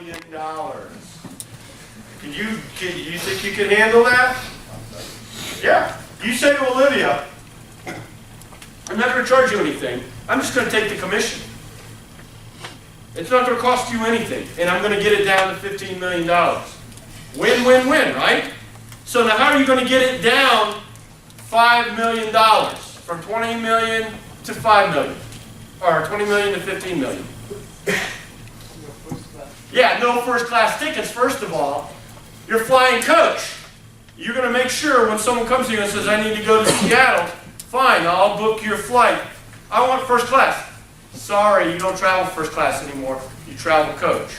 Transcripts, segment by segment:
million. You think you can handle that? Yeah. You say to Olivia, I'm not going to charge you anything. I'm just going to take the commission. It's not going to cost you anything, and I'm going to get it down to $15 million. Win, win, win, right? So now how are you going to get it down $5 million from $20 million to $5 million, or $20 million to $15 million? Yeah, no first class tickets, first of all. You're flying coach. You're going to make sure when someone comes to you and says, I need to go to Seattle, fine, I'll book your flight. I want first class. Sorry, you don't travel first class anymore. You travel coach.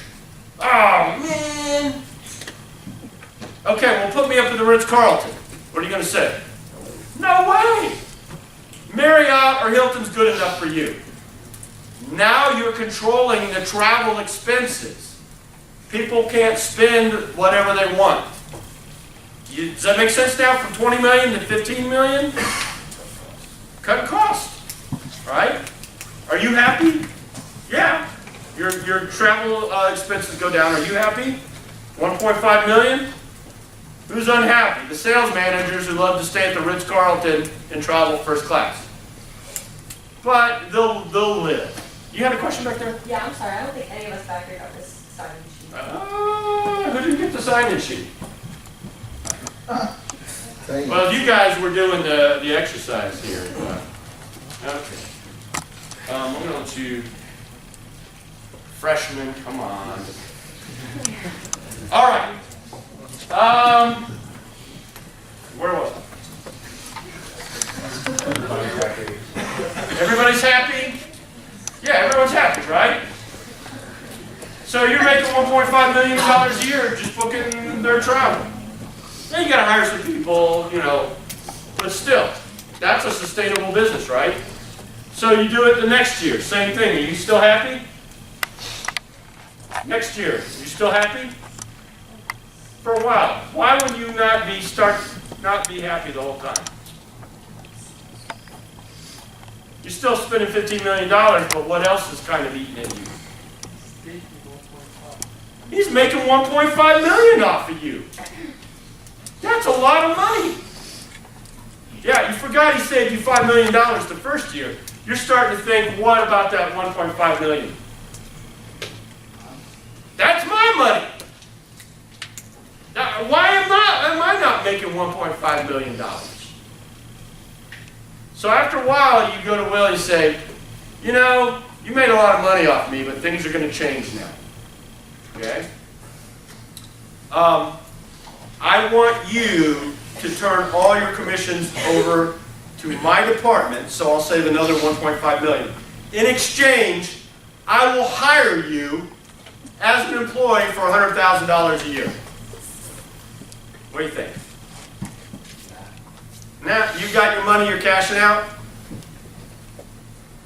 Oh, man. Okay, well, put me up at the Ritz-Carlton. What are you going to say? No way. Marriott or Hilton's good enough for you. Now you're controlling the travel expenses. People can't spend whatever they want. Does that make sense now? From 20 million to 15 million? Cut cost, right? Are you happy? Yeah. Your travel expenses go down. Are you happy? 1.5 million? Who's unhappy? The sales managers who love to stay at the Ritz-Carlton and travel first class. But they'll live. You had a question back there? Yeah, I'm sorry. I don't think any of us back here got this sign-in sheet. Who didn't get the sign-in sheet? Well, you guys were doing the exercise here. Okay. I'm going to let you, freshmen, come on. All right. Where was I? Everybody's happy? Yeah, everyone's happy, right? So you're making $1.5 million a year just booking their travel. Now you got to hire some people, you know, but still, that's a sustainable business, right? So you do it the next year, same thing. Are you still happy? Next year, you still happy? For a while. Why would you not be happy the whole time? You're still spending $15 million, but what else is kind of eating at you? He's making $1.5 million off of you. That's a lot of money. Yeah, you forgot he saved you $5 million the first year. You're starting to think, what about that $1.5 million? That's my money. Now, why am I not making $1.5 million? So after a while, you go to Will and say, you know, you made a lot of money off me, but things are going to change now. Okay? I want you to turn all your commissions over to my department, so I'll save another $1.5 million. In exchange, I will hire you as an employee for $100,000 a year. What do you think? Now, you got your money, you're cashing out?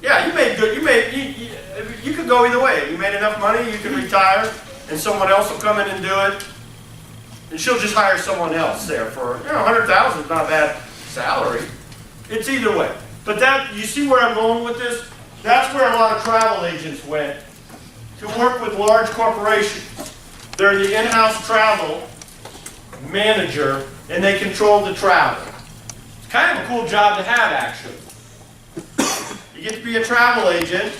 Yeah, you made good. You could go either way. You made enough money, you can retire, and someone else will come in and do it. And she'll just hire someone else there for, $100,000 is not a bad salary. It's either way. But that, you see where I'm going with this? That's where a lot of travel agents went to work with large corporations. They're the in-house travel manager, and they control the travel. It's kind of a cool job to have, actually. You get to be a travel agent.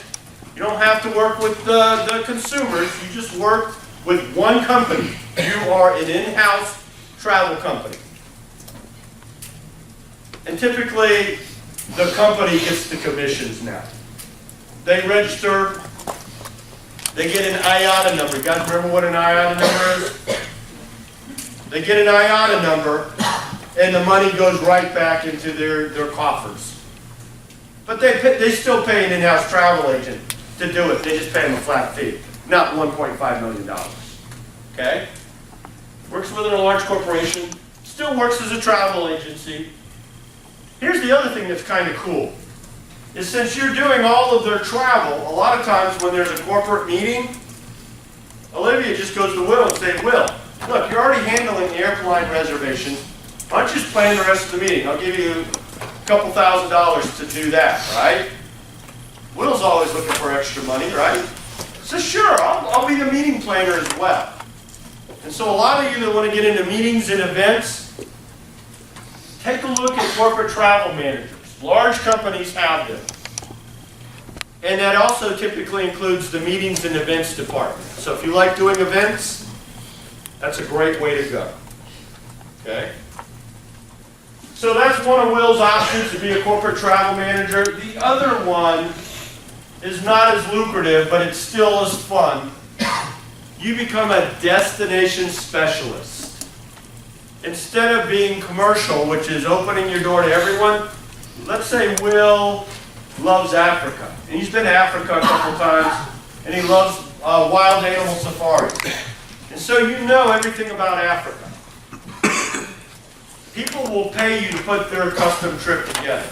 You don't have to work with the consumers. You just work with one company. You are an in-house travel company. And typically, the company gets the commissions now. They register. They get an IATA number. You guys remember what an IATA number is? They get an IATA number, and the money goes right back into their coffers. But they still pay an in-house travel agent to do it. They just pay them a flat fee, not $1.5 million. Okay? Works within a large corporation, still works as a travel agency. Here's the other thing that's kind of cool, is since you're doing all of their travel, a lot of times when there's a corporate meeting, Olivia just goes to Will and says, Will, look, you're already handling the airplane reservations. Why don't you just plan the rest of the meeting? I'll give you a couple $1,000s to do that, right? Will's always looking for extra money, right? So sure, I'll be the meeting planner as well. And so a lot of you that want to get into meetings and events, take a look at corporate travel managers. Large companies have them. And that also typically includes the meetings and events department. So if you like doing events, that's a great way to go. Okay? So that's one of Will's options, to be a corporate travel manager. The other one is not as lucrative, but it's still as fun. You become a destination specialist. Instead of being commercial, which is opening your door to everyone, let's say Will loves Africa. And he's been to Africa a couple times, and he loves wild animal safaris. And so you know everything about Africa. People will pay you to put their custom trip together.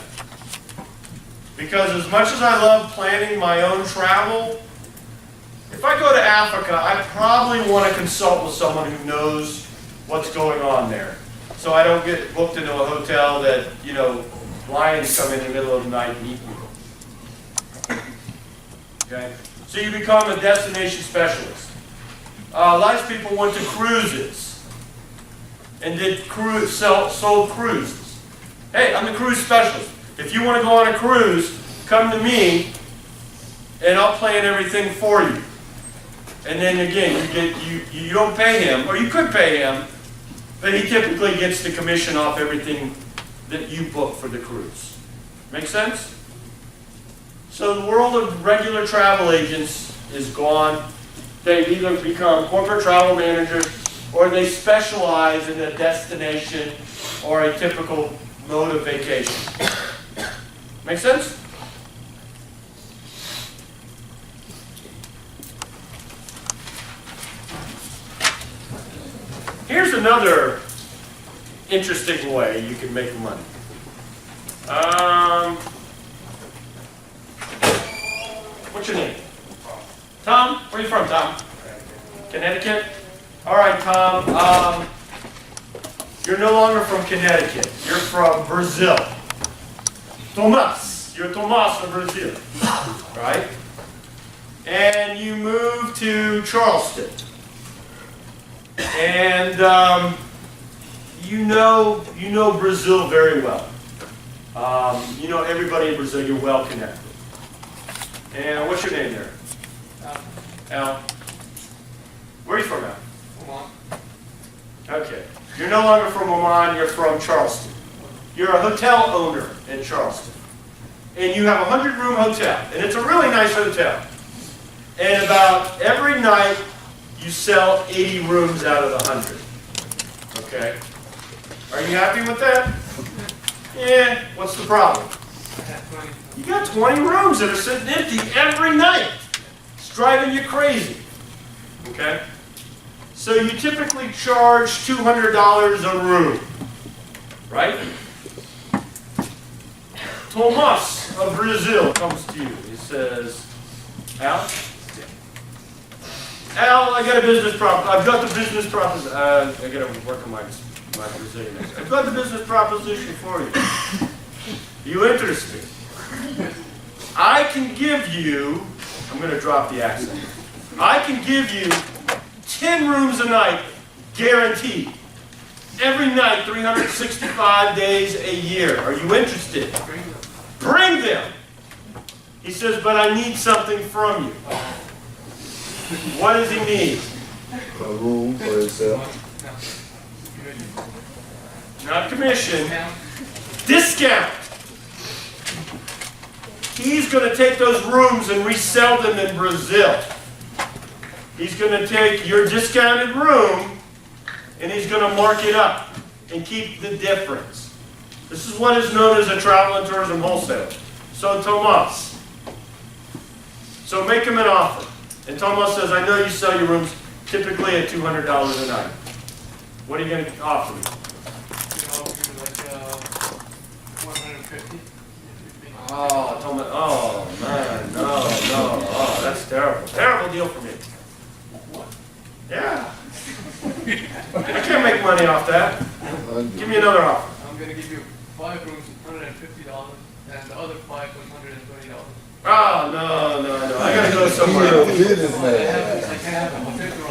Because as much as I love planning my own travel, if I go to Africa, I probably want to consult with someone who knows what's going on there. So I don't get booked into a hotel that, you know, lions come in the middle of the night and eat me. Okay? So you become a destination specialist. A lot of people went to cruises and sold cruises. Hey, I'm the cruise specialist. If you want to go on a cruise, come to me and I'll plan everything for you. And then again, you don't pay him, or you could pay him, but he typically gets the commission off everything that you book for the cruise. Make sense? So the world of regular travel agents is gone. They've either become corporate travel managers, or they specialize in a destination or a typical mode of vacation. Make sense? Here's another interesting way you can make money. What's your name? Tom? Where are you from, Tom? Connecticut? All right, Tom. You're no longer from Connecticut. You're from Brazil. Tomas. You're Tomas from Brazil. Right? And you moved to Charleston. And you know Brazil very well. You know everybody in Brazil. You're well connected. And what's your name there? Al. Where are you from, Al? Oman. Okay. You're no longer from Oman. You're from Charleston. You're a hotel owner in Charleston. And you have a 100-room hotel. And it's a really nice hotel. And about every night, you sell 80 rooms out of the 100. Okay? Are you happy with that? Yeah. What's the problem? I have 20. You got 20 rooms that are sitting empty every night. It's driving you crazy. Okay? So you typically charge $200 a room. Right? Tomas of Brazil comes to you. He says, Al? Al, I got a business problem. I've got the business proposition. I got to work on my Brazilian accent. I've got the business proposition for you. You interested? I can give you, I'm going to drop the accent. I can give you 10 rooms a night, guaranteed. Every night, 365 days a year. Are you interested? Bring them. He says, but I need something from you. What does he need? A room for himself. Not commission. Discount. He's going to take those rooms and resell them in Brazil. He's going to take your discounted room and he's going to mark it up and keep the difference. This is what is known as a travel and tourism wholesaler. So Tomas. So make him an offer. And Tomas says, I know you sell your rooms typically at $200 a night. What are you going to offer me? I'll give you like 150. Oh, Tomas. Oh, man. No. Oh, that's terrible. Terrible deal for me. What? Yeah. I can't make money off that. Give me another offer. I'm going to give you 5 rooms at $150 and the other 5 was $120. Oh, no. I gotta go somewhere You're a else. businessman. It's like I have a hotel room,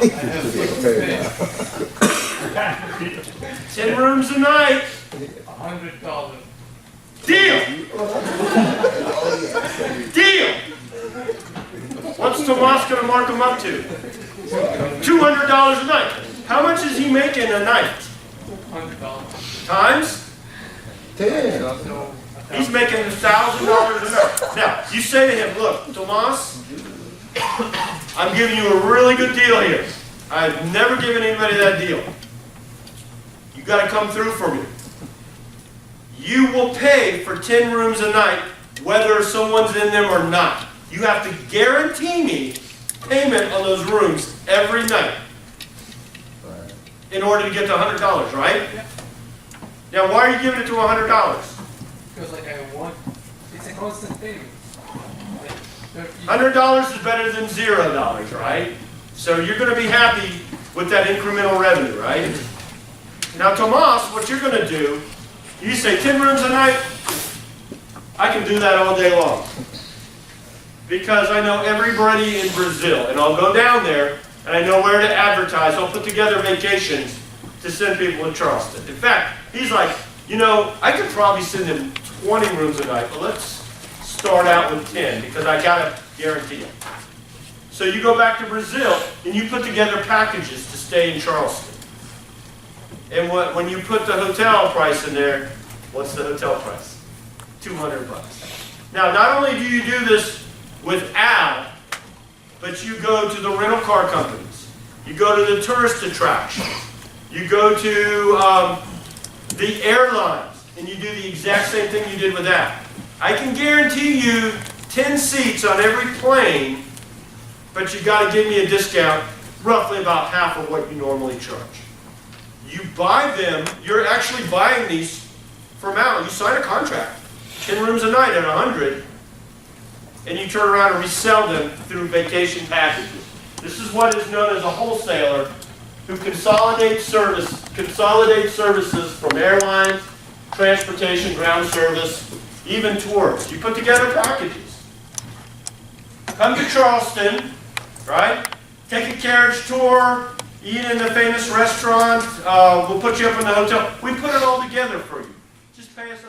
I have 10 rooms a night. $100. Deal! Deal! What's Tomas gonna mark him up to? $200 a night. How much is he making a night? $100. Times? 10. So, He's making $1,000 a night. Now, you say to him, look, Tomas, I'm giving you a really good deal here. I've never given anybody that deal. You gotta come through for me. You will pay for 10 rooms a night, whether someone's in them or not. You have to guarantee me payment on those rooms every night in order to get to $100, right? Now, why are you giving it to $100? because like I want, it's a constant payment. Like, $100 is better than $0, right? So you're going to be happy with that incremental revenue, right? Now, Tomas, what you're going to do, you say 10 rooms a night, I can do that all day long. Because I know everybody in Brazil, and I'll go down there, and I know where to advertise. I'll put together vacations to send people to Charleston. In fact, he's like, you know, I could probably send him 20 rooms a night, but let's start out with 10, because I gotta guarantee it. So you go back to Brazil, and you put together packages to stay in Charleston. And when you put the hotel price in there, what's the hotel price? $200. Now, not only do you do this with Al, but you go to the rental car companies. You go to the tourist attractions. You go to the airlines, and you do the exact same thing you did with that. I can guarantee you 10 seats on every plane, but you got to give me a discount, roughly about half of what you normally charge. You buy them, you're actually buying these from Al. You sign a contract, 10 rooms a night at 100, and you turn around and resell them through vacation packages. This is what is known as a wholesaler who consolidates services from airlines, transportation, ground service, even tours. You put together packages. Come to Charleston, right? Take a carriage tour, eat in the famous restaurant, we'll put you up in the hotel. We put it all together for you. Just pay us